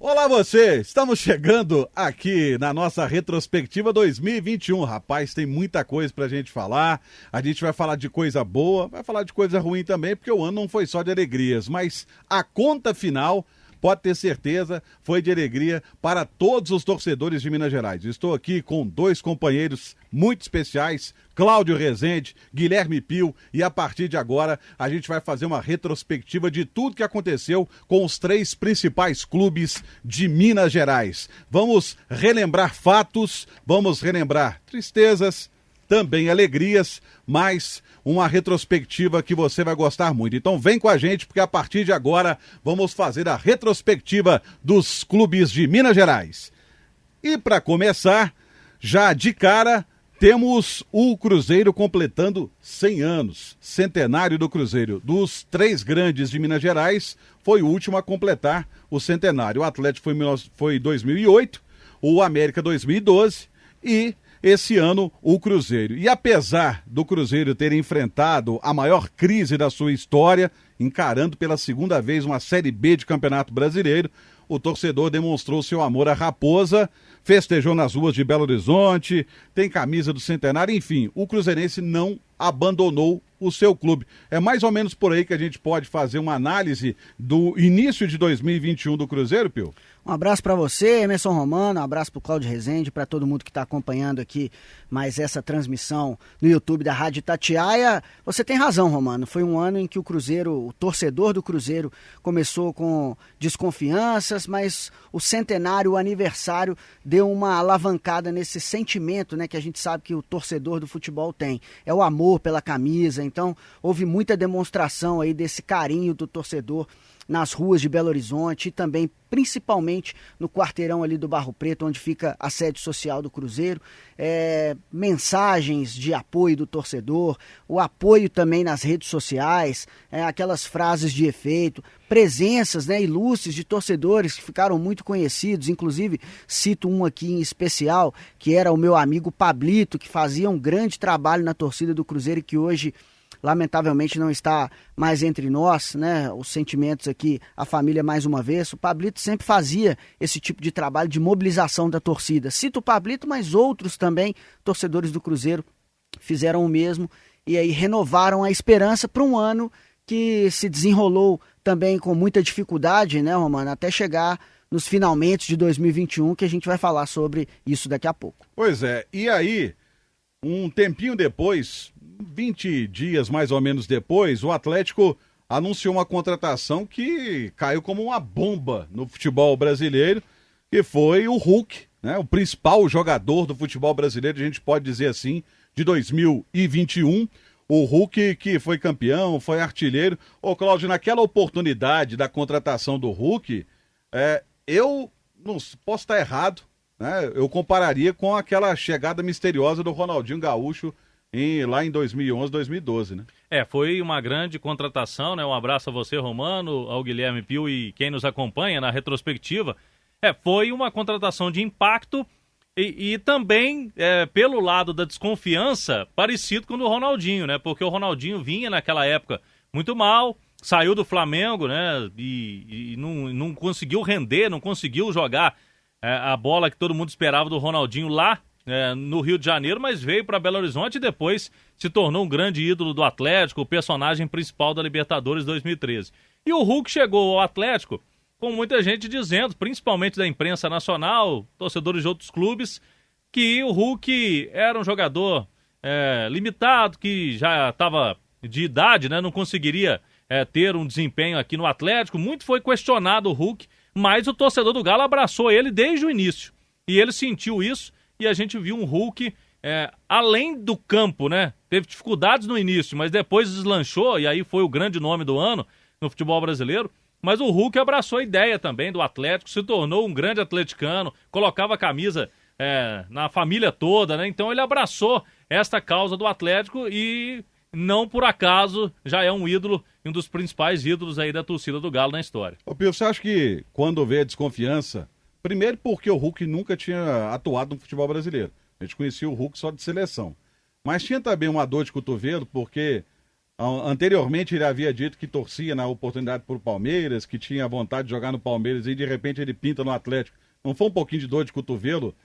Olá você, estamos chegando aqui na nossa retrospectiva 2021, rapaz, tem muita coisa pra gente falar, a gente vai falar de coisa boa, vai falar de coisa ruim também, porque o ano não foi só de alegrias, mas a conta final, pode ter certeza, foi de alegria para todos os torcedores de Minas Gerais. Estou aqui com dois companheiros muito especiais, Cláudio Rezende, Guilherme Pio, e a partir de agora a gente vai fazer uma retrospectiva de tudo que aconteceu com os três principais clubes de Minas Gerais. Vamos relembrar fatos, vamos relembrar tristezas, também alegrias, mas uma retrospectiva que você vai gostar muito. Então vem com a gente, porque a partir de agora vamos fazer a retrospectiva dos clubes de Minas Gerais. E para começar, já de cara, temos o Cruzeiro completando 100 anos, centenário do Cruzeiro. Dos três grandes de Minas Gerais, foi o último a completar o centenário. O Atlético foi 2008, o América 2012 e esse ano o Cruzeiro. E apesar do Cruzeiro ter enfrentado a maior crise da sua história, encarando pela segunda vez uma Série B de Campeonato Brasileiro, o torcedor demonstrou seu amor à Raposa, festejou nas ruas de Belo Horizonte, tem camisa do centenário, enfim, o cruzeirense não abandonou o seu clube. É mais ou menos por aí que a gente pode fazer uma análise do início de 2021 do Cruzeiro, Pio? Um abraço para você, Emerson Romano, um abraço para o Cláudio Rezende, para todo mundo que está acompanhando aqui mais essa transmissão no YouTube da Rádio Itatiaia. Você tem razão, Romano, foi um ano em que o Cruzeiro, o torcedor do Cruzeiro começou com desconfianças, mas o centenário, o aniversário, deu uma alavancada nesse sentimento, né, que a gente sabe que o torcedor do futebol tem. É o amor pela camisa, então houve muita demonstração aí desse carinho do torcedor nas ruas de Belo Horizonte e também, principalmente, no quarteirão ali do Barro Preto, onde fica a sede social do Cruzeiro. Mensagens de apoio do torcedor, o apoio também nas redes sociais, aquelas frases de efeito, presenças, né, ilustres de torcedores que ficaram muito conhecidos, inclusive cito um aqui em especial, que era o meu amigo Pablito, que fazia um grande trabalho na torcida do Cruzeiro e que hoje lamentavelmente não está mais entre nós, né? Os sentimentos aqui, a família mais uma vez. O Pablito sempre fazia esse tipo de trabalho de mobilização da torcida. Cito o Pablito, mas outros também, torcedores do Cruzeiro, fizeram o mesmo e aí renovaram a esperança para um ano que se desenrolou também com muita dificuldade, né, Romano? Até chegar nos finalmente de 2021, que a gente vai falar sobre isso daqui a pouco. Pois é, e aí, um tempinho depois, 20 dias mais ou menos depois, o Atlético anunciou uma contratação que caiu como uma bomba no futebol brasileiro, que foi o Hulk, né, o principal jogador do futebol brasileiro, a gente pode dizer assim, de 2021. O Hulk que foi campeão, foi artilheiro. Ô Cláudio, naquela oportunidade da contratação do Hulk, eu não posso estar errado, né? Eu compararia com aquela chegada misteriosa do Ronaldinho Gaúcho lá em 2011, 2012, né? Foi uma grande contratação, né? Um abraço a você, Romano, ao Guilherme Pio e quem nos acompanha na retrospectiva. Foi uma contratação de impacto e também, pelo lado da desconfiança, parecido com o do Ronaldinho, né? Porque o Ronaldinho vinha naquela época muito mal, saiu do Flamengo, né? E não conseguiu render, não conseguiu jogar a bola que todo mundo esperava do Ronaldinho lá no Rio de Janeiro, mas veio para Belo Horizonte e depois se tornou um grande ídolo do Atlético, o personagem principal da Libertadores 2013. E o Hulk chegou ao Atlético com muita gente dizendo, principalmente da imprensa nacional, torcedores de outros clubes, que o Hulk era um jogador limitado, que já estava de idade, né, não conseguiria ter um desempenho aqui no Atlético. Muito foi questionado o Hulk, mas o torcedor do Galo abraçou ele desde o início. E ele sentiu isso e a gente viu um Hulk além do campo, né? Teve dificuldades no início, mas depois deslanchou e aí foi o grande nome do ano no futebol brasileiro. Mas o Hulk abraçou a ideia também do Atlético, se tornou um grande atleticano, colocava a camisa na família toda, né? Então ele abraçou esta causa do Atlético e não por acaso já é um ídolo, um dos principais ídolos aí da torcida do Galo na história. Ô Pio, você acha que quando vê a desconfiança, primeiro porque o Hulk nunca tinha atuado no futebol brasileiro, a gente conhecia o Hulk só de seleção, mas tinha também uma dor de cotovelo porque Anteriormente ele havia dito que torcia na oportunidade por Palmeiras, que tinha vontade de jogar no Palmeiras e de repente ele pinta no Atlético. Não foi um pouquinho de dor de cotovelo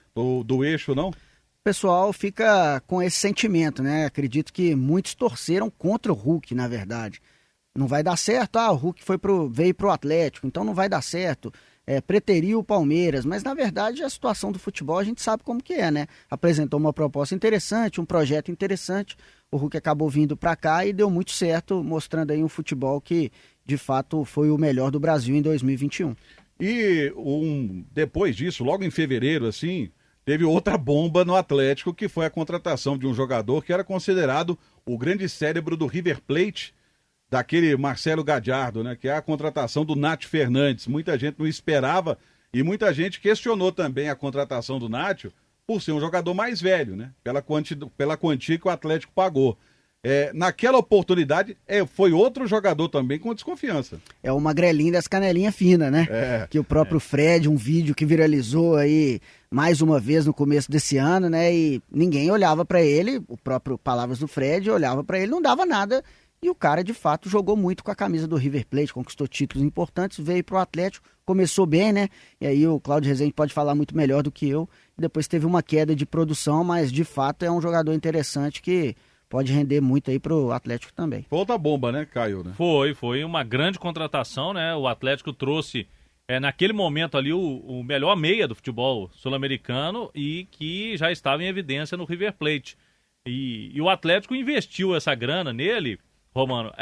do eixo, não? O pessoal fica com esse sentimento, né? Acredito que muitos torceram contra o Hulk, na verdade. Não vai dar certo, o Hulk veio pro Atlético, então não vai dar certo. Preteriu o Palmeiras, mas na verdade a situação do futebol a gente sabe como que é, né? Apresentou uma proposta interessante, um projeto interessante, o Hulk acabou vindo para cá e deu muito certo, mostrando aí um futebol que de fato foi o melhor do Brasil em 2021. E depois disso, logo em fevereiro, assim, teve outra bomba no Atlético, que foi a contratação de um jogador que era considerado o grande cérebro do River Plate, daquele Marcelo Gadiardo, né? Que é a contratação do Nátio Fernandes. Muita gente não esperava e muita gente questionou também a contratação do Nátio por ser um jogador mais velho, né? Pela quantia que o Atlético pagou. Naquela oportunidade, foi outro jogador também com desconfiança. É o magrelinho das canelinhas finas, né? Que o próprio Fred, um vídeo que viralizou aí mais uma vez no começo desse ano, né? E ninguém olhava para ele, o próprio Palavras do Fred olhava para ele, não dava nada. E o cara, de fato, jogou muito com a camisa do River Plate, conquistou títulos importantes, veio pro Atlético, começou bem, né? E aí o Cláudio Rezende pode falar muito melhor do que eu. Depois teve uma queda de produção, mas de fato é um jogador interessante que pode render muito aí pro Atlético também. Foi outra bomba, né, Caio? Né? Foi uma grande contratação, né? O Atlético trouxe, naquele momento ali, o melhor meia do futebol sul-americano e que já estava em evidência no River Plate. E o Atlético investiu essa grana nele, Romano,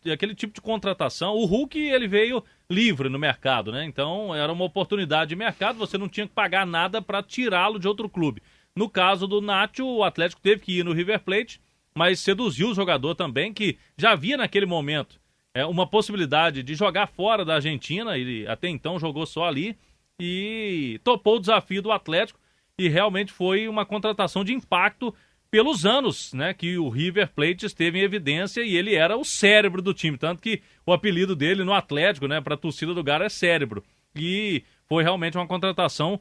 aquele tipo de contratação. O Hulk, ele veio livre no mercado, né? Então, era uma oportunidade de mercado, você não tinha que pagar nada para tirá-lo de outro clube. No caso do Nátio, o Atlético teve que ir no River Plate, mas seduziu o jogador também, que já havia naquele momento uma possibilidade de jogar fora da Argentina, ele até então jogou só ali, e topou o desafio do Atlético, e realmente foi uma contratação de impacto pelos anos, né, que o River Plate esteve em evidência e ele era o cérebro do time, tanto que o apelido dele no Atlético, né, para a torcida do Galo é Cérebro. E foi realmente uma contratação,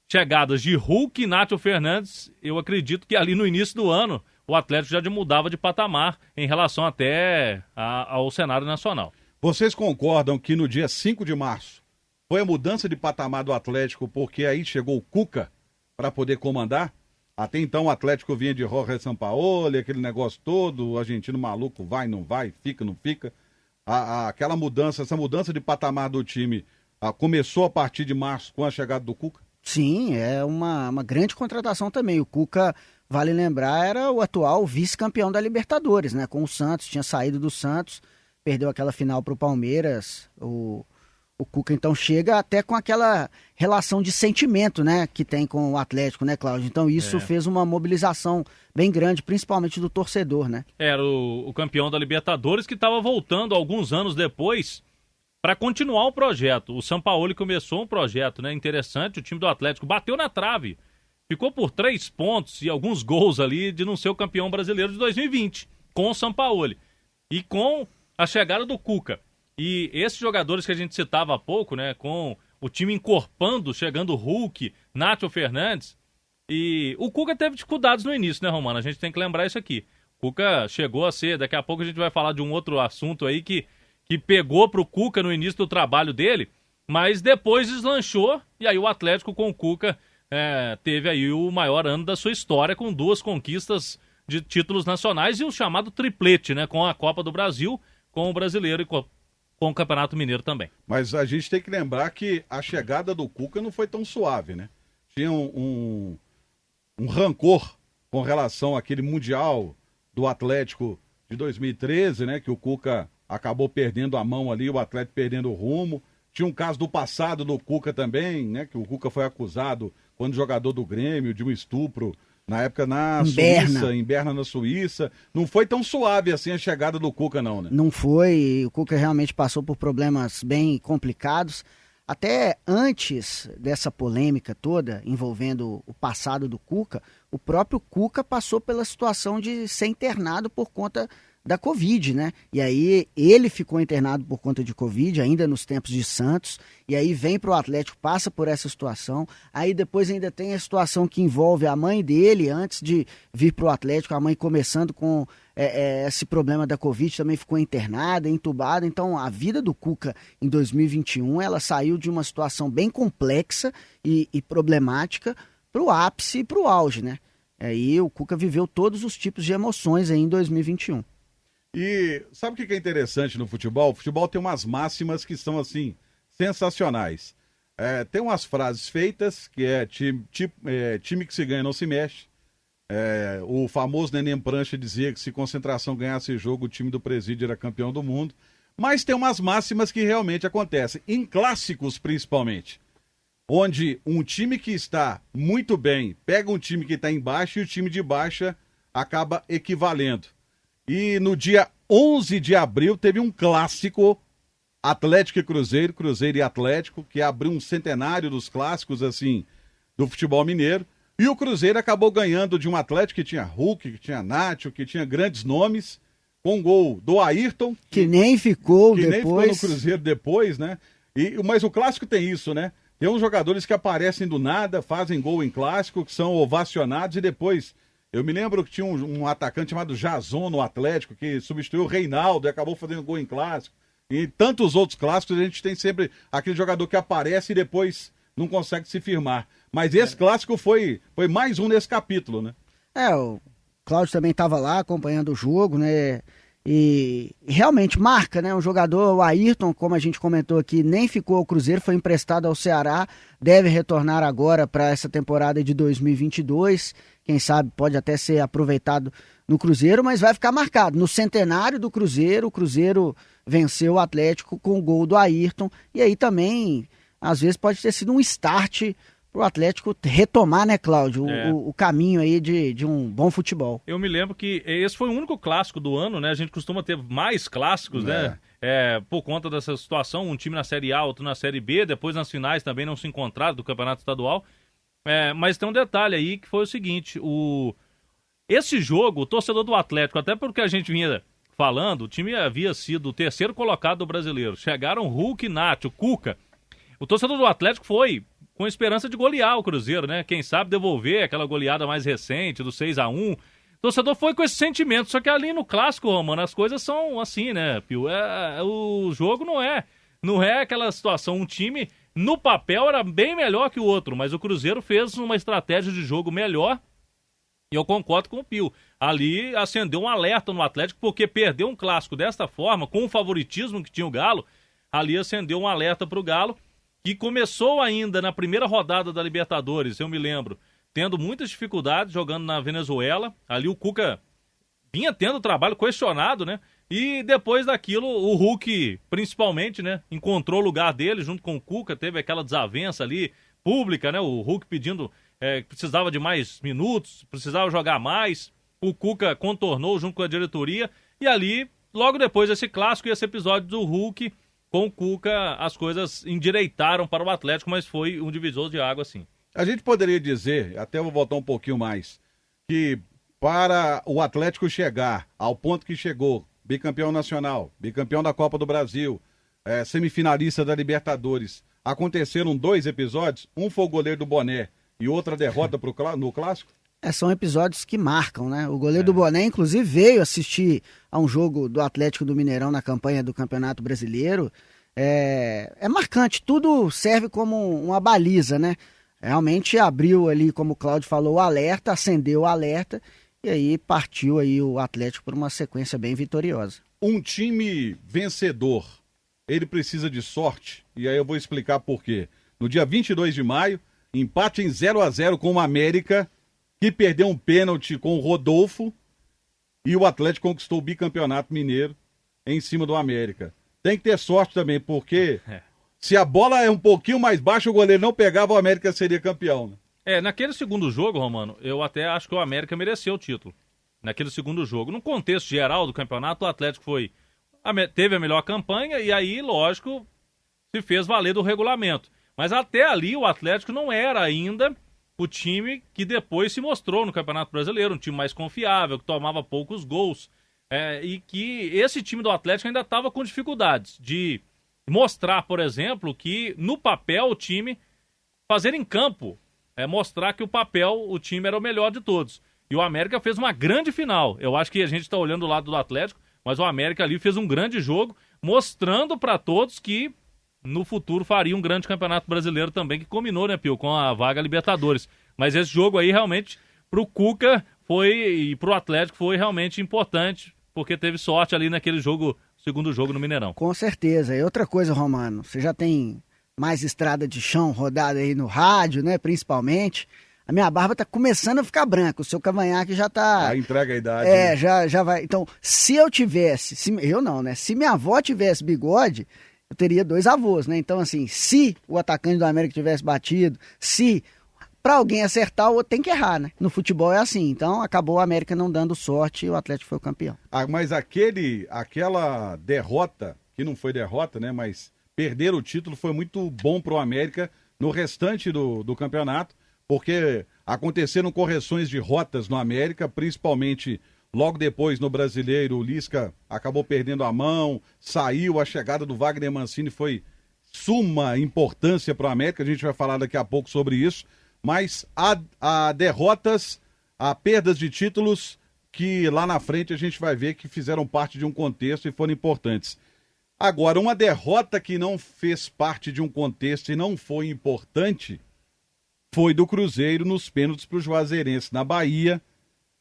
chegadas de Hulk e Nátio Fernandes. Eu acredito que ali no início do ano o Atlético já mudava de patamar em relação até ao cenário nacional. Vocês concordam que no dia 5 de março foi a mudança de patamar do Atlético porque aí chegou o Cuca para poder comandar? Até então o Atlético vinha de Jorge Sampaoli, aquele negócio todo, o argentino maluco vai, não vai, fica, não fica. Aquela mudança, essa mudança de patamar do time começou a partir de março com a chegada do Cuca? Sim, é uma grande contratação também. O Cuca, vale lembrar, era o atual vice-campeão da Libertadores, né? Com o Santos, tinha saído do Santos, perdeu aquela final para o Palmeiras. O Cuca, então, chega até com aquela relação de sentimento, né, que tem com o Atlético, né, Cláudio? Então, isso fez uma mobilização bem grande, principalmente do torcedor, né? Era o campeão da Libertadores que estava voltando alguns anos depois para continuar o projeto. O Sampaoli começou um projeto, né, interessante, o time do Atlético bateu na trave, ficou por 3 pontos e alguns gols ali de não ser o campeão brasileiro de 2020, com o Sampaoli. E com a chegada do Cuca. E esses jogadores que a gente citava há pouco, né, com o time encorpando, chegando o Hulk, Nátio Fernandes, e o Cuca teve dificuldades no início, né, Romano? A gente tem que lembrar isso aqui. O Cuca chegou a ser, daqui a pouco a gente vai falar de um outro assunto aí que pegou pro Cuca no início do trabalho dele, mas depois deslanchou, e aí o Atlético com o Cuca teve aí o maior ano da sua história, com 2 conquistas de títulos nacionais e o chamado triplete, né, com a Copa do Brasil, com o Brasileiro e com o Campeonato Mineiro também. Mas a gente tem que lembrar que a chegada do Cuca não foi tão suave, né? Tinha um rancor com relação àquele Mundial do Atlético de 2013, né? Que o Cuca acabou perdendo a mão ali, o Atlético perdendo o rumo. Tinha um caso do passado do Cuca também, né? Que o Cuca foi acusado, quando jogador do Grêmio, de um estupro, na época na Suíça, em Berna, na Suíça. Não foi tão suave assim a chegada do Cuca, não, né? Não foi, o Cuca realmente passou por problemas bem complicados. Até antes dessa polêmica toda envolvendo o passado do Cuca, o próprio Cuca passou pela situação de ser internado por conta da Covid, né? E aí ele ficou internado por conta de Covid, ainda nos tempos de Santos, e aí vem para o Atlético, passa por essa situação, aí depois ainda tem a situação que envolve a mãe dele, antes de vir para o Atlético, a mãe começando com esse problema da Covid, também ficou internada, entubada, então a vida do Cuca em 2021, ela saiu de uma situação bem complexa e problemática para o ápice e para o auge, né? Aí o Cuca viveu todos os tipos de emoções aí em 2021. E sabe o que é interessante no futebol? O futebol tem umas máximas que são, assim, sensacionais. Tem umas frases feitas, que é time que se ganha não se mexe. O famoso Neném Prancha dizia que se Concentração ganhasse jogo, o time do Presídio era campeão do mundo. Mas tem umas máximas que realmente acontecem, em clássicos principalmente, onde um time que está muito bem pega um time que está embaixo e o time de baixa acaba equivalendo. E no dia 11 de abril teve um clássico, Atlético e Cruzeiro, Cruzeiro e Atlético, que abriu um centenário dos clássicos, assim, do futebol mineiro. E o Cruzeiro acabou ganhando de um Atlético que tinha Hulk, que tinha Nacho, que tinha grandes nomes, com um gol do Ayrton. Que nem ficou que depois. Nem ficou no Cruzeiro depois, né? Mas o clássico tem isso, né? Tem uns jogadores que aparecem do nada, fazem gol em clássico, que são ovacionados e depois... Eu me lembro que tinha um atacante chamado Jason no Atlético, que substituiu o Reinaldo e acabou fazendo gol em clássico. E tantos outros clássicos, a gente tem sempre aquele jogador que aparece e depois não consegue se firmar. Mas esse clássico foi mais um nesse capítulo, né? O Cláudio também estava lá acompanhando o jogo, né? E realmente marca, né? Um jogador, o Ayrton, como a gente comentou aqui, nem ficou ao Cruzeiro, foi emprestado ao Ceará, deve retornar agora para essa temporada de 2022. Quem sabe pode até ser aproveitado no Cruzeiro, mas vai ficar marcado. No centenário do Cruzeiro, o Cruzeiro venceu o Atlético com o gol do Ayrton. E aí também, às vezes, pode ter sido um start para o Atlético retomar, né, Cláudio, o caminho aí de um bom futebol. Eu me lembro que esse foi o único clássico do ano, né? A gente costuma ter mais clássicos, né? Por conta dessa situação, um time na Série A, outro na Série B, depois nas finais também não se encontraram do Campeonato Estadual. Mas tem um detalhe aí que foi o seguinte, esse jogo, o torcedor do Atlético, até porque a gente vinha falando, o time havia sido o terceiro colocado do brasileiro, chegaram Hulk, Nacho, Cuca, o torcedor do Atlético foi com esperança de golear o Cruzeiro, né? Quem sabe devolver aquela goleada mais recente, do 6-1. O torcedor foi com esse sentimento, só que ali no clássico, Romano, as coisas são assim, né, Pio? O jogo não é aquela situação, um time no papel era bem melhor que o outro, mas o Cruzeiro fez uma estratégia de jogo melhor e eu concordo com o Pio. Ali acendeu um alerta no Atlético, porque perder um clássico desta forma, com o favoritismo que tinha o Galo, ali acendeu um alerta para o Galo, que começou ainda na primeira rodada da Libertadores, eu me lembro, tendo muitas dificuldades jogando na Venezuela. Ali o Cuca vinha tendo trabalho questionado, né? E depois daquilo, o Hulk, principalmente, né, encontrou o lugar dele junto com o Cuca, teve aquela desavença ali pública, né? O Hulk pedindo que precisava de mais minutos, precisava jogar mais. O Cuca contornou junto com a diretoria. E ali, logo depois desse clássico e esse episódio do Hulk, com o Cuca, as coisas endireitaram para o Atlético, mas foi um divisor de água, sim. A gente poderia dizer, até vou voltar um pouquinho mais, que para o Atlético chegar ao ponto que chegou, bicampeão nacional, bicampeão da Copa do Brasil, semifinalista da Libertadores, aconteceram 2 episódios, um foi o goleiro do Boné e outra derrota no Clássico? São episódios que marcam, né? O goleiro do Boné, inclusive, veio assistir a um jogo do Atlético do Mineirão na campanha do Campeonato Brasileiro. É marcante, tudo serve como uma baliza, né? Realmente abriu ali, como o Cláudio falou, o alerta, acendeu o alerta e aí partiu aí o Atlético por uma sequência bem vitoriosa. Um time vencedor, ele precisa de sorte, e aí eu vou explicar por quê. No dia 22 de maio, empate em 0-0 com o América, que perdeu um pênalti com o Rodolfo, e o Atlético conquistou o bicampeonato mineiro em cima do América. Tem que ter sorte também, porque se a bola é um pouquinho mais baixa, o goleiro não pegava, o América seria campeão, né? Naquele segundo jogo, Romano, eu até acho que o América mereceu o título. Naquele segundo jogo. No contexto geral do campeonato, o Atlético teve a melhor campanha e aí, lógico, se fez valer do regulamento. Mas até ali o Atlético não era ainda o time que depois se mostrou no Campeonato Brasileiro, um time mais confiável, que tomava poucos gols. e que esse time do Atlético ainda estava com dificuldades de mostrar, por exemplo, que no papel o time fazer em campo, mostrar que o time era o melhor de todos. E o América fez uma grande final. Eu acho que a gente está olhando do lado do Atlético, mas o América ali fez um grande jogo, mostrando para todos que no futuro faria um grande campeonato brasileiro também, que combinou, né, Pio, com a vaga Libertadores. Mas esse jogo aí realmente, pro Cuca e pro Atlético foi realmente importante, porque teve sorte ali naquele jogo, segundo jogo no Mineirão. Com certeza. E outra coisa, Romano, você já tem mais estrada de chão rodada aí no rádio, né, principalmente. A minha barba tá começando a ficar branca, o seu cavanhaque já tá... Entrega a idade. Né? Já vai. Então, se eu tivesse, eu não, né, se minha avó tivesse bigode, eu teria 2 avós, né? Então, assim, se o atacante do América tivesse batido, para alguém acertar, o outro tem que errar, né? No futebol é assim. Então, acabou o América não dando sorte e o Atlético foi o campeão. Mas aquela derrota, que não foi derrota, né? Mas perder o título foi muito bom pro América no restante do campeonato, porque aconteceram correções de rotas no América, principalmente logo depois no Brasileiro, o Lisca acabou perdendo a mão, saiu, a chegada do Wagner Mancini foi suma importância para o América, a gente vai falar daqui a pouco sobre isso, mas há derrotas, há perdas de títulos que lá na frente a gente vai ver que fizeram parte de um contexto e foram importantes. Agora, uma derrota que não fez parte de um contexto e não foi importante foi do Cruzeiro nos pênaltis para o Juazeirense na Bahia,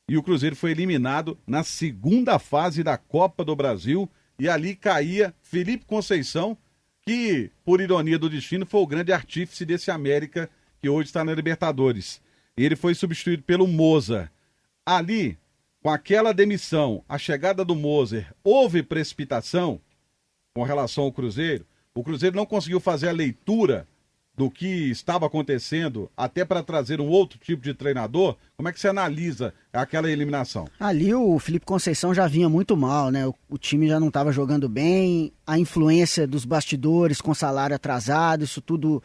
e o Cruzeiro foi eliminado na segunda fase da Copa do Brasil, e ali caía Felipe Conceição, que, por ironia do destino, foi o grande artífice desse América que hoje está na Libertadores. E ele foi substituído pelo Moza. Ali, com aquela demissão, a chegada do Moser, houve precipitação com relação ao Cruzeiro. O Cruzeiro não conseguiu fazer a leitura do que estava acontecendo, até para trazer um outro tipo de treinador. Como é que você analisa aquela eliminação? Ali o Felipe Conceição já vinha muito mal, né? O time já não estava jogando bem, a influência dos bastidores com salário atrasado, isso tudo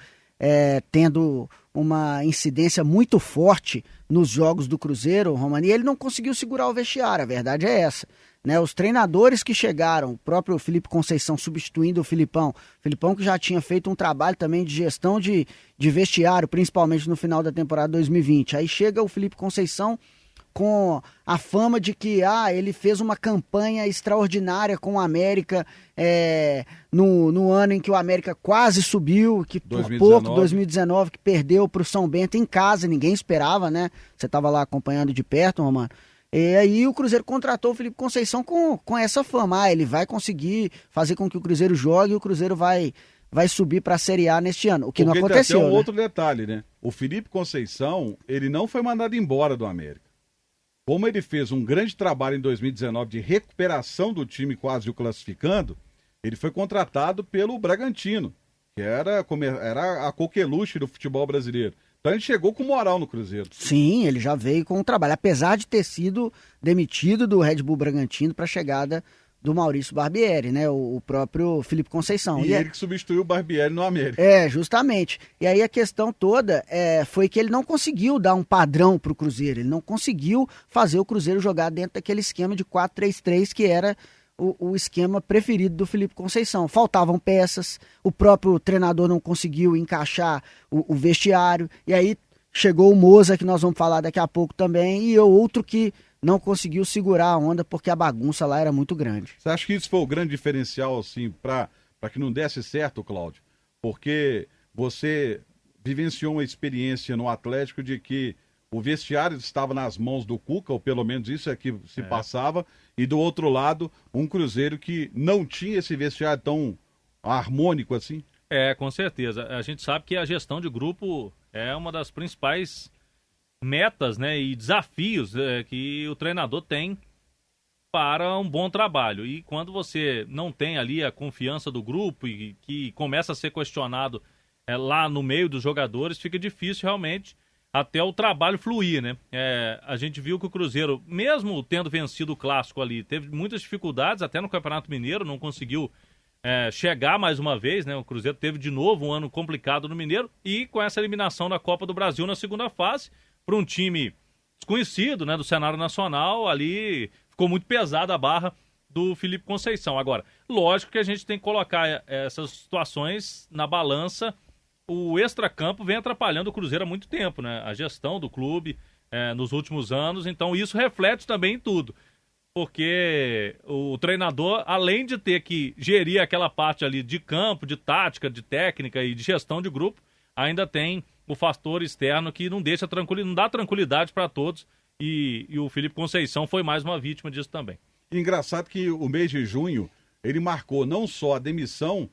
tendo uma incidência muito forte nos jogos do Cruzeiro, Romani, e ele não conseguiu segurar o vestiário, a verdade é essa. Né, os treinadores que chegaram, o próprio Felipe Conceição substituindo o Filipão que já tinha feito um trabalho também de gestão de vestiário, principalmente no final da temporada 2020. Aí chega o Felipe Conceição com a fama de que ele fez uma campanha extraordinária com o América no ano em que o América quase subiu, que por 2019, que perdeu para o São Bento em casa, ninguém esperava, né? Você estava lá acompanhando de perto, Romano. E aí o Cruzeiro contratou o Felipe Conceição com essa fama. Ele vai conseguir fazer com que o Cruzeiro jogue e o Cruzeiro vai subir para a Série A neste ano. O que não aconteceu. Tem outro detalhe, né? O Felipe Conceição, ele não foi mandado embora do América. Como ele fez um grande trabalho em 2019 de recuperação do time, quase o classificando, ele foi contratado pelo Bragantino, que era a coqueluche do futebol brasileiro. Então ele chegou com moral no Cruzeiro. Sim, ele já veio com o trabalho, apesar de ter sido demitido do Red Bull Bragantino para a chegada do Maurício Barbieri, né? O próprio Felipe Conceição. E ele que substituiu o Barbieri no América. Justamente. E aí a questão toda foi que ele não conseguiu dar um padrão para o Cruzeiro, ele não conseguiu fazer o Cruzeiro jogar dentro daquele esquema de 4-3-3 que era o esquema preferido do Felipe Conceição. Faltavam peças, o próprio treinador não conseguiu encaixar o vestiário, e aí chegou o Moza, que nós vamos falar daqui a pouco também, e outro que não conseguiu segurar a onda porque a bagunça lá era muito grande. Você acha que isso foi o grande diferencial, assim, para que não desse certo, Cláudio? Porque você vivenciou uma experiência no Atlético de que o vestiário estava nas mãos do Cuca, ou pelo menos isso é que se passava, e do outro lado, um Cruzeiro que não tinha esse vestiário tão harmônico assim? Com certeza. A gente sabe que a gestão de grupo é uma das principais metas, né, e desafios que o treinador tem para um bom trabalho. E quando você não tem ali a confiança do grupo e que começa a ser questionado lá no meio dos jogadores, fica difícil realmente até o trabalho fluir, né? A gente viu que o Cruzeiro, mesmo tendo vencido o Clássico ali, teve muitas dificuldades, até no Campeonato Mineiro, não conseguiu chegar mais uma vez, né? O Cruzeiro teve de novo um ano complicado no Mineiro e com essa eliminação da Copa do Brasil na segunda fase, para um time desconhecido, né, do cenário nacional, ali ficou muito pesada a barra do Felipe Conceição. Agora, lógico que a gente tem que colocar essas situações na balança. O extracampo vem atrapalhando o Cruzeiro há muito tempo, né? A gestão do clube nos últimos anos, então isso reflete também em tudo. Porque o treinador, além de ter que gerir aquela parte ali de campo, de tática, de técnica e de gestão de grupo, ainda tem o fator externo que não dá tranquilidade para todos, e o Felipe Conceição foi mais uma vítima disso também. Engraçado que o mês de junho, ele marcou não só a demissão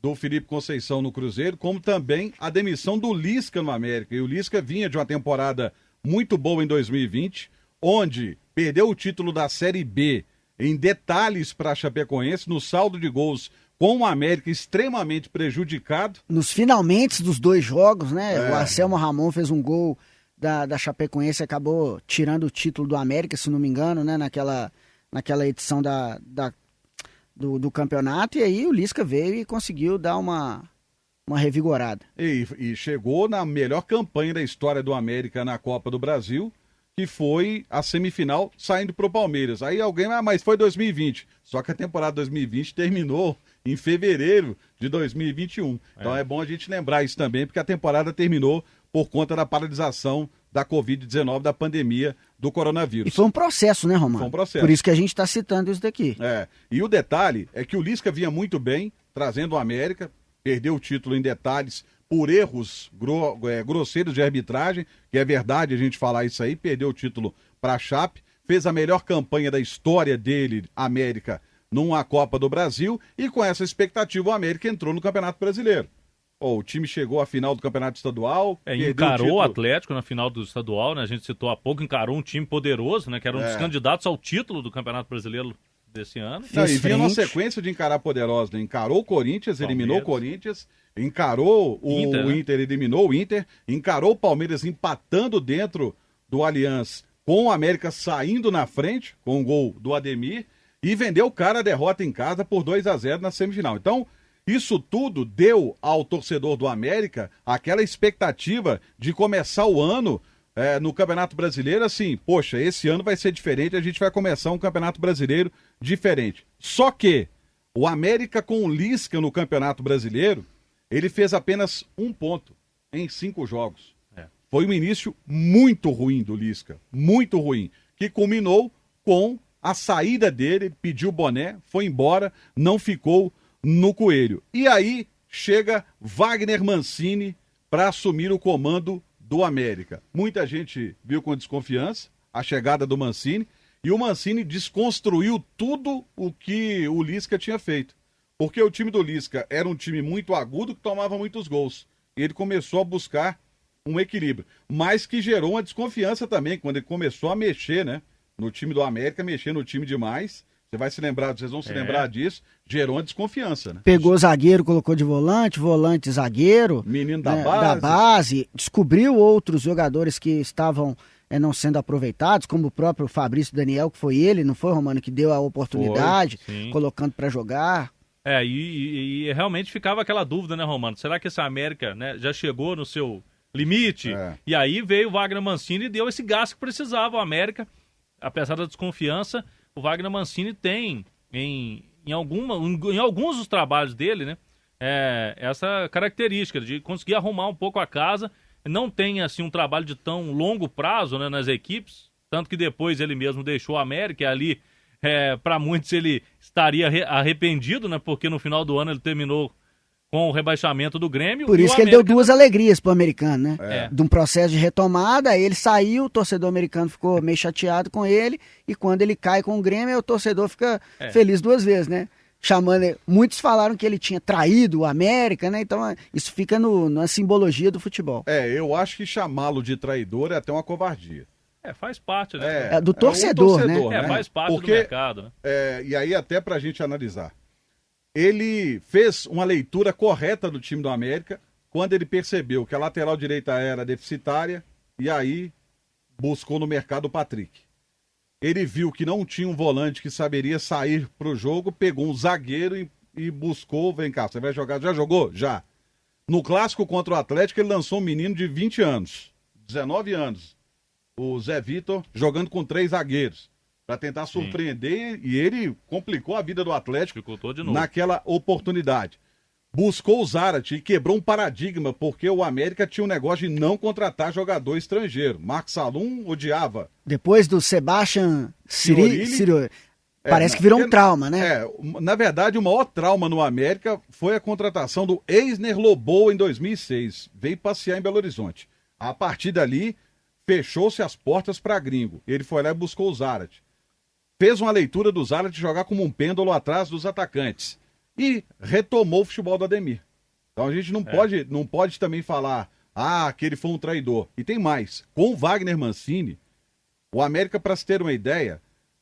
do Felipe Conceição no Cruzeiro, como também a demissão do Lisca no América. E o Lisca vinha de uma temporada muito boa em 2020, onde perdeu o título da Série B em detalhes para a Chapecoense, no saldo de gols, com o América extremamente prejudicado. Nos finalmente dos 2 jogos, né? O Anselmo Ramon fez um gol da Chapecoense e acabou tirando o título do América, se não me engano, né? Naquela edição do campeonato. E aí o Lisca veio e conseguiu dar uma revigorada. E chegou na melhor campanha da história do América na Copa do Brasil, que foi a semifinal saindo pro Palmeiras. Aí alguém, mas foi 2020. Só que a temporada 2020 terminou em fevereiro de 2021. Então é bom a gente lembrar isso também, porque a temporada terminou por conta da paralisação da Covid-19, da pandemia do coronavírus. E foi um processo, né, Romano? Foi um processo. Por isso que a gente está citando isso daqui. E o detalhe é que o Lisca vinha muito bem, trazendo o América, perdeu o título em detalhes por erros grosseiros de arbitragem, que é verdade a gente falar isso aí, perdeu o título para a Chape, fez a melhor campanha da história dele, América, numa Copa do Brasil, e com essa expectativa o América entrou no Campeonato Brasileiro. O time chegou à final do Campeonato Estadual. Encarou o Atlético na final do estadual, né? A gente citou há pouco, encarou um time poderoso, né? Que era um dos candidatos ao título do Campeonato Brasileiro desse ano. E vinha uma sequência de encarar poderosos, né? Encarou o Corinthians, eliminou o Corinthians, encarou o Inter, eliminou o Inter, encarou o Palmeiras empatando dentro do Allianz, com o América saindo na frente, com o gol do Ademir, e vendeu o cara a derrota em casa por 2-0 na semifinal. Então, isso tudo deu ao torcedor do América aquela expectativa de começar o ano no Campeonato Brasileiro assim, poxa, esse ano vai ser diferente, a gente vai começar um Campeonato Brasileiro diferente. Só que o América com o Lisca no Campeonato Brasileiro, ele fez apenas 1 ponto em 5 jogos. Foi um início muito ruim do Lisca, muito ruim, que culminou com a saída dele, ele pediu o boné, foi embora, não ficou no Coelho. E aí chega Wagner Mancini para assumir o comando do América. Muita gente viu com desconfiança a chegada do Mancini, e o Mancini desconstruiu tudo o que o Lisca tinha feito. Porque o time do Lisca era um time muito agudo que tomava muitos gols. E ele começou a buscar um equilíbrio, mas que gerou uma desconfiança também, quando ele começou a mexer, né, no time do América, mexer no time demais. Vocês vão se lembrar disso, gerou uma desconfiança, né? Pegou zagueiro, colocou de volante, zagueiro. Menino da né, base. Da base. Descobriu outros jogadores que estavam não sendo aproveitados, como o próprio Fabrício Daniel, que foi ele, não foi, Romano, que deu a oportunidade, colocando para jogar. E realmente ficava aquela dúvida, né, Romano? Será que essa América, né, já chegou no seu limite? E aí veio o Wagner Mancini e deu esse gás que precisava. O América, apesar da desconfiança, o Wagner Mancini tem, em alguns dos trabalhos dele, né, essa característica de conseguir arrumar um pouco a casa. Não tem assim um trabalho de tão longo prazo, né, nas equipes, tanto que depois ele mesmo deixou a América, e ali, para muitos, ele estaria arrependido, né, porque no final do ano ele terminou com o rebaixamento do Grêmio. Por isso que ele deu 2 alegrias pro americano, né? De um processo de retomada, aí ele saiu, o torcedor americano ficou meio chateado com ele, e quando ele cai com o Grêmio, o torcedor fica feliz 2 vezes, né? Muitos falaram que ele tinha traído o América, né? Então isso fica na simbologia do futebol. Eu acho que chamá-lo de traidor é até uma covardia. Faz parte, né? Do torcedor, né? Faz parte do mercado, né? E aí até pra gente analisar. Ele fez uma leitura correta do time do América quando ele percebeu que a lateral direita era deficitária, e aí buscou no mercado o Patrick. Ele viu que não tinha um volante que saberia sair para o jogo, pegou um zagueiro e buscou, vem cá, você vai jogar, já jogou? Já. No clássico contra o Atlético, ele lançou um menino de 20 anos, 19 anos, o Zé Vitor, jogando com 3 zagueiros. para tentar surpreender, e ele complicou a vida do Atlético Dificultou de novo. naquela oportunidade. Buscou o Zarate e quebrou um paradigma, porque o América tinha um negócio de não contratar jogador estrangeiro. Marcos Salum odiava. Depois do Sebastian Ciri, parece que virou um trauma, né? Na verdade, o maior trauma no América foi a contratação do Eisner Loboa em 2006. Veio passear em Belo Horizonte. A partir dali, fechou-se as portas para gringo. Ele foi lá e buscou o Zarate. Fez uma leitura do Zarate jogar como um pêndulo atrás dos atacantes. E retomou o futebol do Ademir. Então a gente não pode também falar que ele foi um traidor. E tem mais. Com o Wagner Mancini, o América, para se ter uma ideia,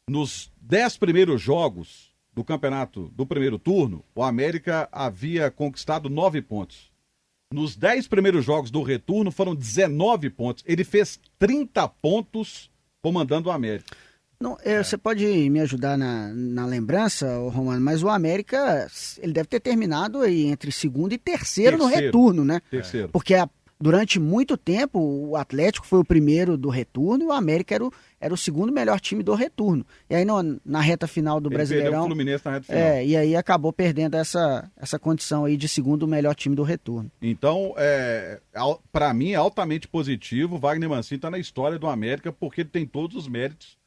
nos 10 primeiros jogos do campeonato do primeiro turno, o América havia conquistado 9 pontos. Nos 10 primeiros jogos do retorno foram 19 pontos. Ele fez 30 pontos comandando o América. Não, você pode me ajudar na lembrança, Romano, mas o América, ele deve ter terminado aí entre segundo e terceiro no retorno, né? Terceiro. Porque durante muito tempo o Atlético foi o primeiro do retorno e o América era o segundo melhor time do retorno. E aí na reta final do Brasileirão... Perdeu o Fluminense na reta final. E aí acabou perdendo essa condição aí de segundo melhor time do retorno. Então, para mim é altamente positivo. O Wagner Mancini está na história do América porque ele tem todos os méritos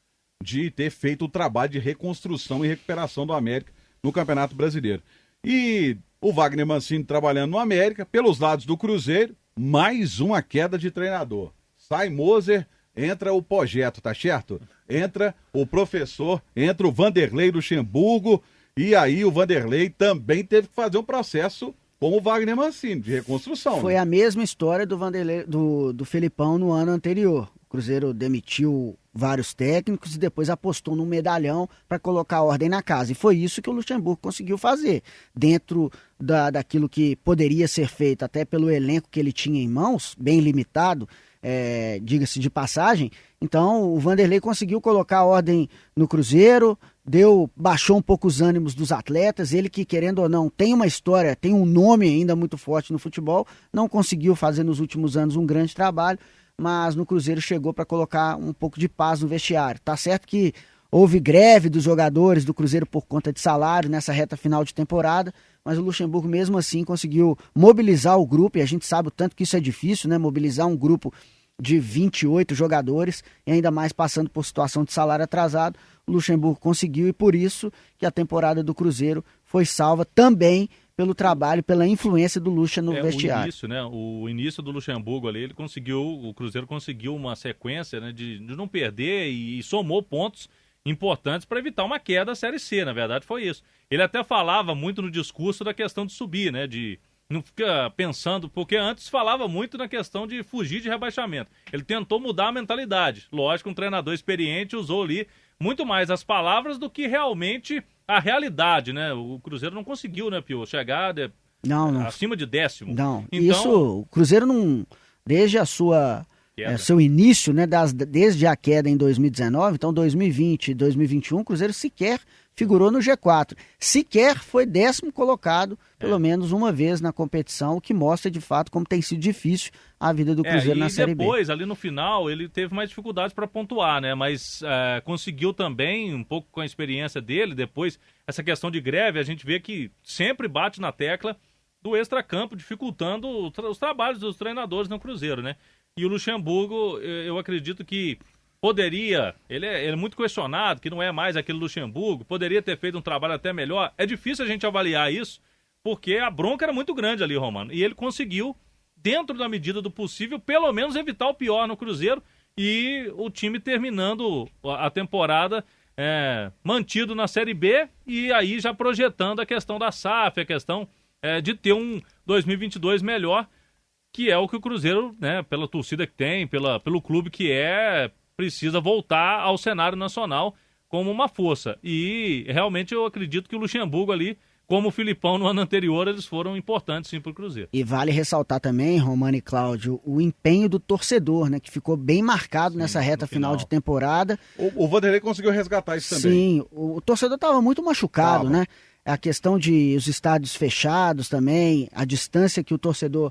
de ter feito o trabalho de reconstrução e recuperação do América no Campeonato Brasileiro. E o Wagner Mancini trabalhando no América, pelos lados do Cruzeiro, mais uma queda de treinador. Sai Moser, entra o Projeto, tá certo? Entra o professor, entra o Vanderlei Luxemburgo, e aí o Vanderlei também teve que fazer um processo com o Wagner Mancini, de reconstrução. Foi a mesma história do Vanderlei, do Felipão no ano anterior. O Cruzeiro demitiu vários técnicos e depois apostou num medalhão para colocar ordem na casa. E foi isso que o Luxemburgo conseguiu fazer. Dentro daquilo que poderia ser feito, até pelo elenco que ele tinha em mãos, bem limitado, diga-se de passagem. Então o Vanderlei conseguiu colocar ordem no Cruzeiro, baixou um pouco os ânimos dos atletas. Ele que, querendo ou não, tem uma história, tem um nome ainda muito forte no futebol, não conseguiu fazer nos últimos anos um grande trabalho, mas no Cruzeiro chegou para colocar um pouco de paz no vestiário. Tá certo que houve greve dos jogadores do Cruzeiro por conta de salário nessa reta final de temporada, mas o Luxemburgo mesmo assim conseguiu mobilizar o grupo, e a gente sabe o tanto que isso é difícil, né? Mobilizar um grupo de 28 jogadores, e ainda mais passando por situação de salário atrasado. O Luxemburgo conseguiu, e por isso que a temporada do Cruzeiro foi salva também pelo trabalho, pela influência do Lucha no vestiário. O início do Luxemburgo ali, o Cruzeiro conseguiu uma sequência, né, de não perder e somou pontos importantes para evitar uma queda da Série C, na verdade foi isso. Ele até falava muito no discurso da questão de subir, né, de não ficar pensando, porque antes falava muito na questão de fugir de rebaixamento. Ele tentou mudar a mentalidade. Lógico, um treinador experiente usou ali muito mais as palavras do que realmente a realidade, né? O Cruzeiro não conseguiu, né, Pio, chegar acima de 10º. Não, então, isso, o Cruzeiro não, desde seu início, né, desde a queda em 2019, então 2020 e 2021, o Cruzeiro sequer figurou no G4. Sequer foi 10º colocado, pelo menos uma vez na competição, o que mostra de fato como tem sido difícil a vida do Cruzeiro na Série B. E depois, ali no final, ele teve mais dificuldades para pontuar, né? Mas conseguiu também, um pouco com a experiência dele, depois, essa questão de greve, a gente vê que sempre bate na tecla do extracampo, dificultando os trabalhos dos treinadores no Cruzeiro, né? E o Luxemburgo, eu acredito que poderia, ele é muito questionado, que não é mais aquele Luxemburgo, poderia ter feito um trabalho até melhor. É difícil a gente avaliar isso, porque a bronca era muito grande ali, Romano. E ele conseguiu, dentro da medida do possível, pelo menos evitar o pior no Cruzeiro, e o time terminando a temporada mantido na Série B, e aí já projetando a questão da SAF, a questão de ter um 2022 melhor, que é o que o Cruzeiro, né, pela torcida que tem, pelo clube que precisa voltar ao cenário nacional como uma força. E realmente eu acredito que o Luxemburgo ali, como o Filipão no ano anterior, eles foram importantes sim para o Cruzeiro. E vale ressaltar também, Romano e Cláudio, o empenho do torcedor, né, que ficou bem marcado nessa reta final de temporada. O Vanderlei conseguiu resgatar isso também. Sim, o torcedor estava muito machucado, né? A questão de os estádios fechados também, a distância que o torcedor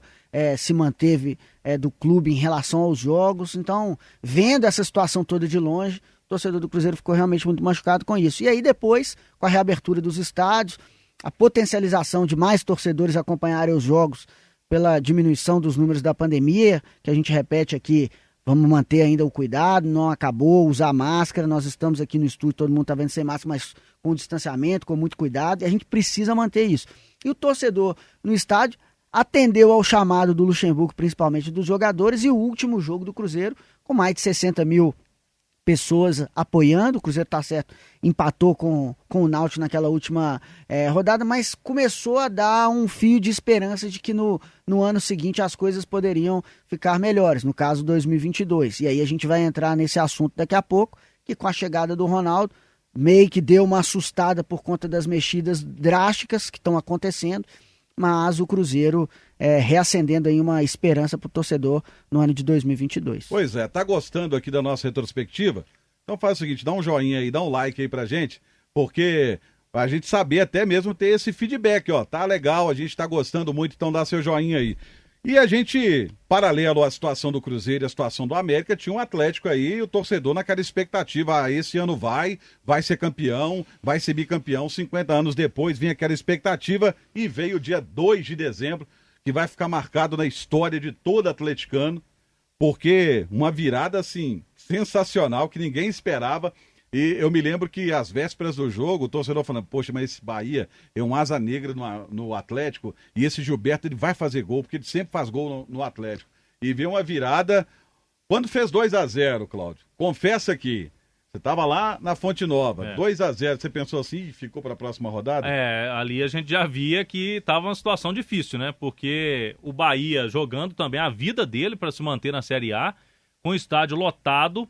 se manteve do clube em relação aos jogos. Então, vendo essa situação toda de longe, o torcedor do Cruzeiro ficou realmente muito machucado com isso. E aí depois, com a reabertura dos estádios, a potencialização de mais torcedores acompanharem os jogos pela diminuição dos números da pandemia, que a gente repete aqui, vamos manter ainda o cuidado, não acabou, usar máscara, nós estamos aqui no estúdio, todo mundo está vendo sem máscara, mas com distanciamento, com muito cuidado, e a gente precisa manter isso. E o torcedor no estádio atendeu ao chamado do Luxemburgo, principalmente dos jogadores, e o último jogo do Cruzeiro, com mais de 60 mil pessoas apoiando. O Cruzeiro, tá certo, empatou com o Náutico naquela última rodada, mas começou a dar um fio de esperança de que no ano seguinte as coisas poderiam ficar melhores, no caso 2022. E aí a gente vai entrar nesse assunto daqui a pouco, que com a chegada do Ronaldo, meio que deu uma assustada por conta das mexidas drásticas que estão acontecendo, mas o Cruzeiro reacendendo aí uma esperança para o torcedor no ano de 2022. Pois é, tá gostando aqui da nossa retrospectiva? Então faz o seguinte, dá um joinha aí, dá um like aí pra gente, porque a gente saber até mesmo ter esse feedback, ó, tá legal, a gente tá gostando muito, então dá seu joinha aí. E a gente, paralelo à situação do Cruzeiro e à situação do América, tinha um Atlético aí, o torcedor naquela expectativa, esse ano vai ser campeão, vai ser bicampeão, 50 anos depois vinha aquela expectativa e veio o dia 2 de dezembro, que vai ficar marcado na história de todo atleticano, porque uma virada, assim, sensacional, que ninguém esperava. E eu me lembro que às vésperas do jogo, o torcedor falando, poxa, mas esse Bahia é um asa negra no Atlético, e esse Gilberto ele vai fazer gol, porque ele sempre faz gol no Atlético. E veio uma virada, quando fez 2-0, Cláudio, confessa que você estava lá na Fonte Nova, 2-0, você pensou assim e ficou para a próxima rodada? Ali a gente já via que estava uma situação difícil, né? Porque o Bahia jogando também a vida dele para se manter na Série A, com o estádio lotado,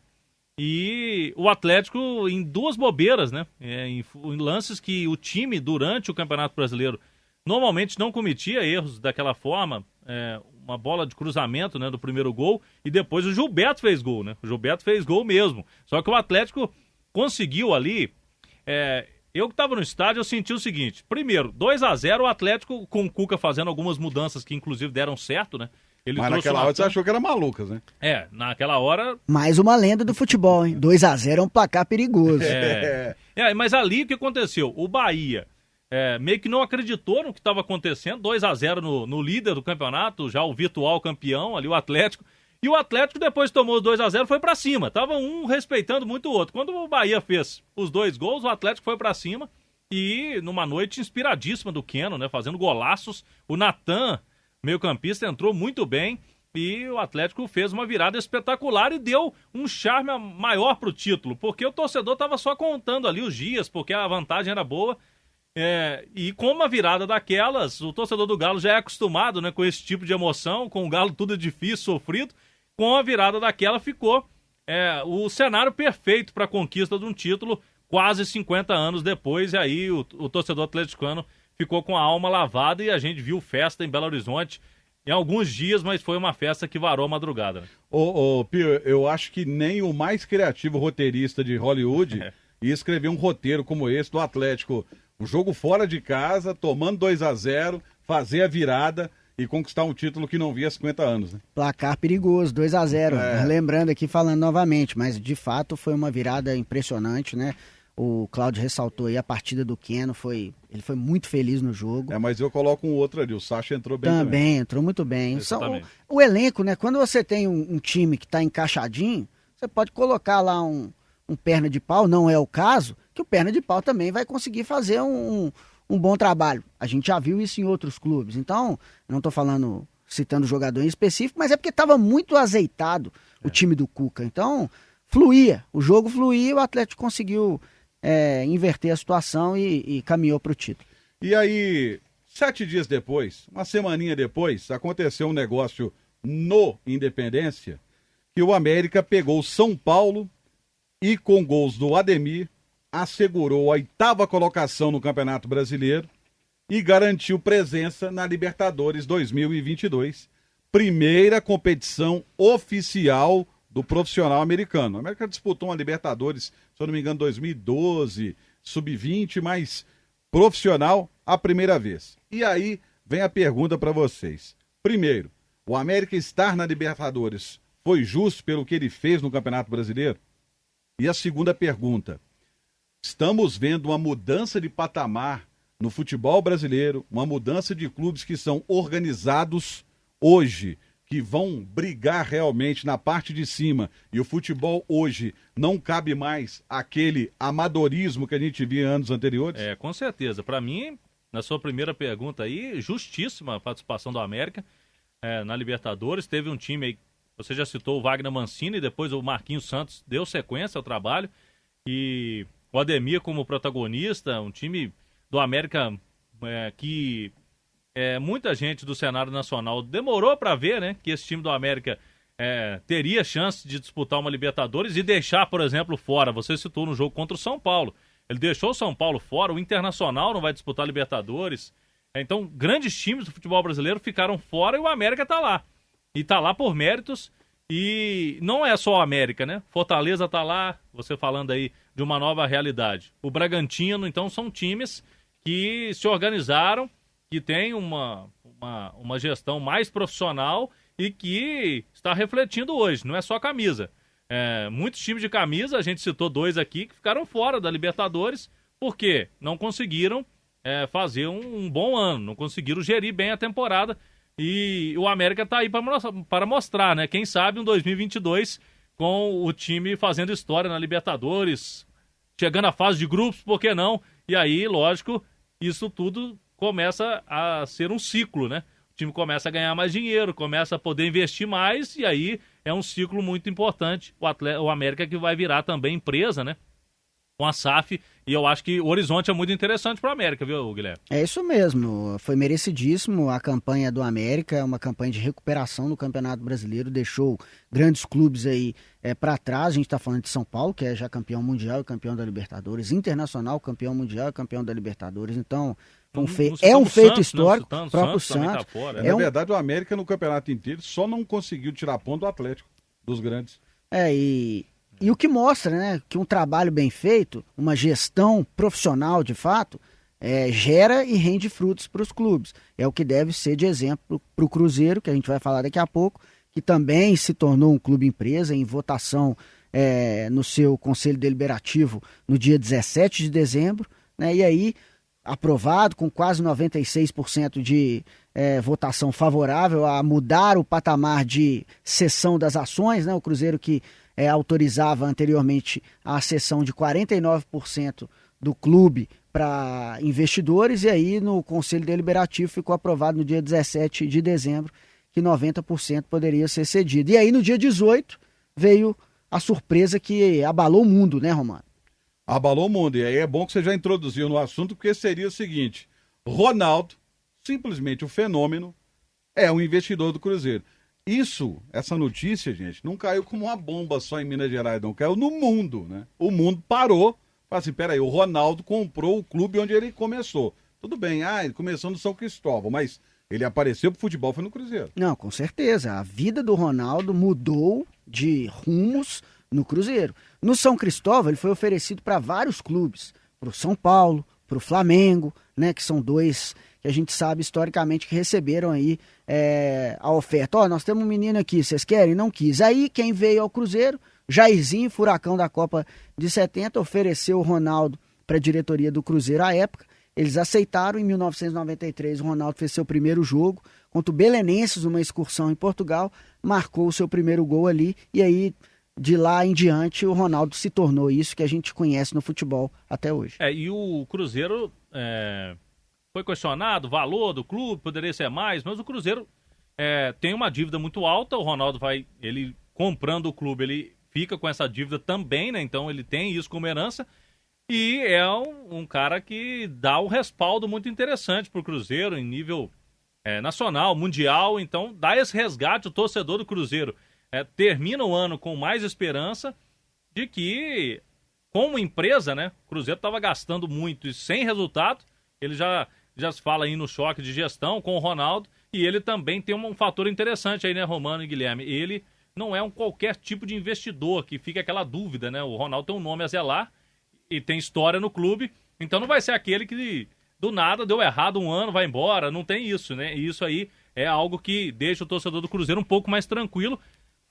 e o Atlético em duas bobeiras, né? Em lances que o time, durante o Campeonato Brasileiro, normalmente não cometia erros daquela forma, uma bola de cruzamento, né, do primeiro gol, e depois o Gilberto fez gol, né? O Gilberto fez gol mesmo. Só que o Atlético conseguiu ali. Eu que estava no estádio, eu senti o seguinte: primeiro, 2-0, o Atlético com o Cuca fazendo algumas mudanças que inclusive deram certo, né? Mas naquela hora você achou que era malucas, né? Naquela hora... Mais uma lenda do futebol, hein? 2-0 é um placar perigoso. Mas ali o que aconteceu? O Bahia meio que não acreditou no que estava acontecendo, 2-0 no líder do campeonato, já o virtual campeão, ali o Atlético. E o Atlético depois tomou os 2-0, foi pra cima. Tava um respeitando muito o outro. Quando o Bahia fez os 2 gols, o Atlético foi pra cima. E numa noite inspiradíssima do Keno, né? Fazendo golaços. O Natan, meio-campista, entrou muito bem e o Atlético fez uma virada espetacular e deu um charme maior pro título, porque o torcedor estava só contando ali os dias, porque a vantagem era boa. E com uma virada daquelas, o torcedor do Galo já é acostumado, né, com esse tipo de emoção, com o Galo tudo difícil, sofrido. Com a virada daquela ficou o cenário perfeito para a conquista de um título quase 50 anos depois, e aí o torcedor atleticano ficou com a alma lavada e a gente viu festa em Belo Horizonte em alguns dias, mas foi uma festa que varou a madrugada. Né? Pio, eu acho que nem o mais criativo roteirista de Hollywood ia escrever um roteiro como esse do Atlético. Um jogo fora de casa, tomando 2-0, fazer a virada e conquistar um título que não via há 50 anos. Né? Placar perigoso, 2-0. Lembrando aqui, falando novamente, mas de fato foi uma virada impressionante, né? O Cláudio ressaltou aí a partida do Keno, ele foi muito feliz no jogo. Mas eu coloco um outro ali, o Sacha entrou bem também. Também, entrou muito bem. O elenco, né? Quando você tem um time que está encaixadinho, você pode colocar lá um perna de pau, não é o caso, que o perna de pau também vai conseguir fazer um bom trabalho. A gente já viu isso em outros clubes. Então, não estou citando jogador em específico, mas é porque estava muito azeitado o time do Cuca. Então, o jogo fluía e o Atlético conseguiu inverter a situação e caminhou para o título. E aí, 7 dias depois, uma semaninha depois, aconteceu um negócio no Independência, que o América pegou o São Paulo e com gols do Ademir, assegurou a 8ª colocação no Campeonato Brasileiro e garantiu presença na Libertadores 2022, primeira competição oficial do profissional americano. A América disputou uma Libertadores, se eu não me engano, 2012, sub-20, mas profissional a primeira vez. E aí vem a pergunta para vocês. Primeiro, o América estar na Libertadores foi justo pelo que ele fez no Campeonato Brasileiro? E a segunda pergunta, estamos vendo uma mudança de patamar no futebol brasileiro, uma mudança de clubes que são organizados hoje, que vão brigar realmente na parte de cima, e o futebol hoje não cabe mais aquele amadorismo que a gente via anos anteriores? Com certeza. Para mim, na sua primeira pergunta aí, justíssima a participação do América na Libertadores. Teve um time aí, você já citou o Wagner Mancini, e depois o Marquinhos Santos deu sequência ao trabalho, e o Ademir como protagonista, um time do América que muita gente do cenário nacional demorou para ver, né, que esse time do América teria chance de disputar uma Libertadores e deixar, por exemplo, fora. Você citou no jogo contra o São Paulo. Ele deixou o São Paulo fora, o Internacional não vai disputar a Libertadores. Então, grandes times do futebol brasileiro ficaram fora e o América tá lá. E tá lá por méritos. E não é só o América, né? Fortaleza tá lá, você falando aí de uma nova realidade. O Bragantino, então, são times que se organizaram, que têm uma gestão mais profissional e que está refletindo hoje, não é só camisa. Muitos times de camisa, a gente citou 2 aqui, que ficaram fora da Libertadores, porque não conseguiram fazer um bom ano, não conseguiram gerir bem a temporada, e o América está aí para mostrar, né? Quem sabe um 2022 com o time fazendo história na Libertadores, chegando à fase de grupos, por que não? E aí, lógico, isso tudo começa a ser um ciclo, né? O time começa a ganhar mais dinheiro, começa a poder investir mais, e aí é um ciclo muito importante. O América que vai virar também empresa, né? Com a SAF, e eu acho que o horizonte é muito interessante para o América, viu, Guilherme? É isso mesmo, foi merecidíssimo a campanha do América, é uma campanha de recuperação no Campeonato Brasileiro, deixou grandes clubes aí para trás. A gente está falando de São Paulo, que é já campeão mundial e campeão da Libertadores, Internacional, campeão mundial e campeão da Libertadores, então um feito Santos, histórico, não, próprio Santos. Santos. Na verdade, o América no campeonato inteiro só não conseguiu tirar ponto do Atlético, dos grandes. E o que mostra, né, que um trabalho bem feito, uma gestão profissional de fato, gera e rende frutos para os clubes. É o que deve ser de exemplo para o Cruzeiro, que a gente vai falar daqui a pouco, que também se tornou um clube empresa em votação no seu Conselho Deliberativo no dia 17 de dezembro, né, e aí aprovado com quase 96% de votação favorável a mudar o patamar de cessão das ações, né, o Cruzeiro que autorizava anteriormente a cessão de 49% do clube para investidores, e aí no Conselho Deliberativo ficou aprovado no dia 17 de dezembro que 90% poderia ser cedido. E aí no dia 18 veio a surpresa que abalou o mundo, né, Romano? Abalou o mundo, e aí é bom que você já introduziu no assunto, porque seria o seguinte: Ronaldo, simplesmente o fenômeno, é um investidor do Cruzeiro. Essa notícia, gente, não caiu como uma bomba só em Minas Gerais, não, caiu no mundo, né? O mundo parou, falou assim, peraí, o Ronaldo comprou o clube onde ele começou. Tudo bem, ele começou no São Cristóvão, mas ele apareceu pro futebol, foi no Cruzeiro. Não, com certeza, a vida do Ronaldo mudou de rumos no Cruzeiro. No São Cristóvão, ele foi oferecido para vários clubes, pro São Paulo, pro Flamengo, né, que são 2 que a gente sabe historicamente que receberam aí a oferta. Nós temos um menino aqui, vocês querem? Não quis. Aí quem veio ao Cruzeiro, Jairzinho, furacão da Copa de 70, ofereceu o Ronaldo para a diretoria do Cruzeiro à época. Eles aceitaram. Em 1993, o Ronaldo fez seu primeiro jogo contra o Belenenses, uma excursão em Portugal, marcou o seu primeiro gol ali, e aí de lá em diante o Ronaldo se tornou isso que a gente conhece no futebol até hoje. E o Cruzeiro foi questionado, o valor do clube, poderia ser mais, mas o Cruzeiro tem uma dívida muito alta, o Ronaldo ele comprando o clube, ele fica com essa dívida também, né? Então ele tem isso como herança, e é um cara que dá um respaldo muito interessante para o Cruzeiro em nível nacional, mundial. Então dá esse resgate, o torcedor do Cruzeiro termina o ano com mais esperança de que, como empresa, né, o Cruzeiro estava gastando muito e sem resultado. Ele já se fala aí no choque de gestão com o Ronaldo, e ele também tem um fator interessante aí, né, Romano e Guilherme? Ele não é um qualquer tipo de investidor, que fica aquela dúvida, né? O Ronaldo tem um nome a zelar e tem história no clube, então não vai ser aquele que do nada deu errado um ano, vai embora, não tem isso, né? E isso aí é algo que deixa o torcedor do Cruzeiro um pouco mais tranquilo.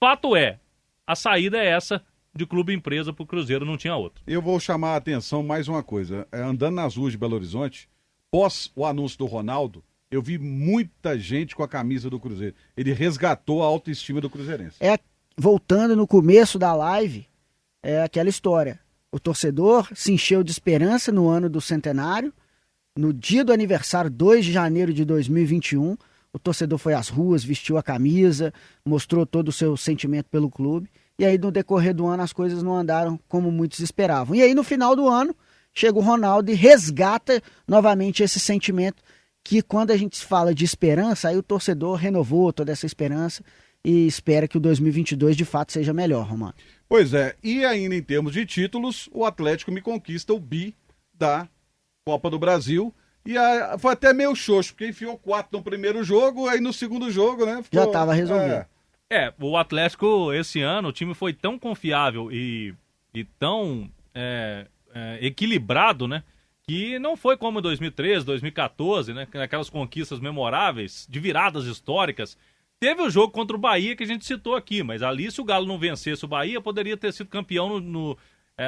Fato é, a saída é essa de clube-empresa para o Cruzeiro, não tinha outro. Eu vou chamar a atenção mais uma coisa. Andando nas ruas de Belo Horizonte, pós o anúncio do Ronaldo, eu vi muita gente com a camisa do Cruzeiro. Ele resgatou a autoestima do cruzeirense. Voltando no começo da live, é aquela história. O torcedor se encheu de esperança no ano do centenário. No dia do aniversário, 2 de janeiro de 2021, o torcedor foi às ruas, vestiu a camisa, mostrou todo o seu sentimento pelo clube. E aí, no decorrer do ano, as coisas não andaram como muitos esperavam. E aí, no final do ano, chega o Ronaldo e resgata novamente esse sentimento que, quando a gente fala de esperança, aí o torcedor renovou toda essa esperança e espera que o 2022 de fato seja melhor, Romano. Pois é, e ainda em termos de títulos, o Atlético me conquista o bi da Copa do Brasil. E foi até meio xoxo, porque enfiou 4 no primeiro jogo, aí no segundo jogo, né? Já estava resolvido. O Atlético, esse ano, o time foi tão confiável e tão equilibrado, né? Que não foi como em 2013, 2014, né? Aquelas conquistas memoráveis, de viradas históricas. Teve o jogo contra o Bahia que a gente citou aqui, mas ali, se o Galo não vencesse o Bahia, poderia ter sido campeão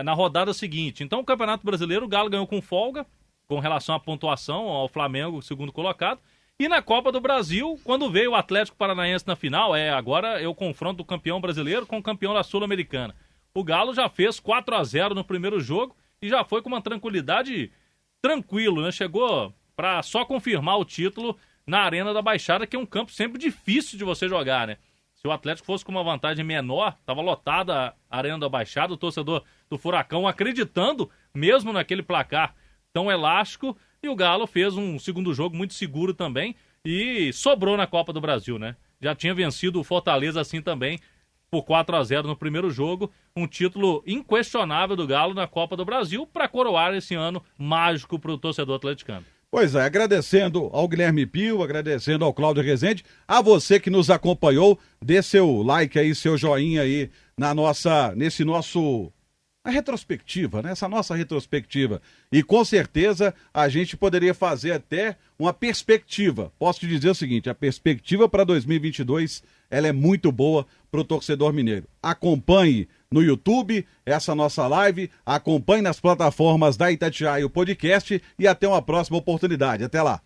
na rodada seguinte. Então, o Campeonato Brasileiro, o Galo ganhou com folga, com relação à pontuação ao Flamengo, segundo colocado. E na Copa do Brasil, quando veio o Atlético Paranaense na final, agora é o confronto do campeão brasileiro com o campeão da Sul-Americana. O Galo já fez 4-0 no primeiro jogo e já foi com uma tranquilidade tranquilo, né? Chegou para só confirmar o título na Arena da Baixada, que é um campo sempre difícil de você jogar, né? Se o Atlético fosse com uma vantagem menor, estava lotada a Arena da Baixada, o torcedor do Furacão acreditando mesmo naquele placar tão elástico, e o Galo fez um segundo jogo muito seguro também e sobrou na Copa do Brasil, né? Já tinha vencido o Fortaleza assim também por 4-0 no primeiro jogo, um título inquestionável do Galo na Copa do Brasil para coroar esse ano mágico para o torcedor atleticano. Pois é, agradecendo ao Guilherme Pio, agradecendo ao Cláudio Rezende, a você que nos acompanhou, dê seu like aí, seu joinha aí nesse nosso retrospectiva, né? Essa nossa retrospectiva. E com certeza a gente poderia fazer até uma perspectiva. Posso te dizer o seguinte, a perspectiva para 2022, ela é muito boa para o torcedor mineiro. Acompanhe no YouTube essa nossa live, acompanhe nas plataformas da Itatiaia o podcast e até uma próxima oportunidade. Até lá.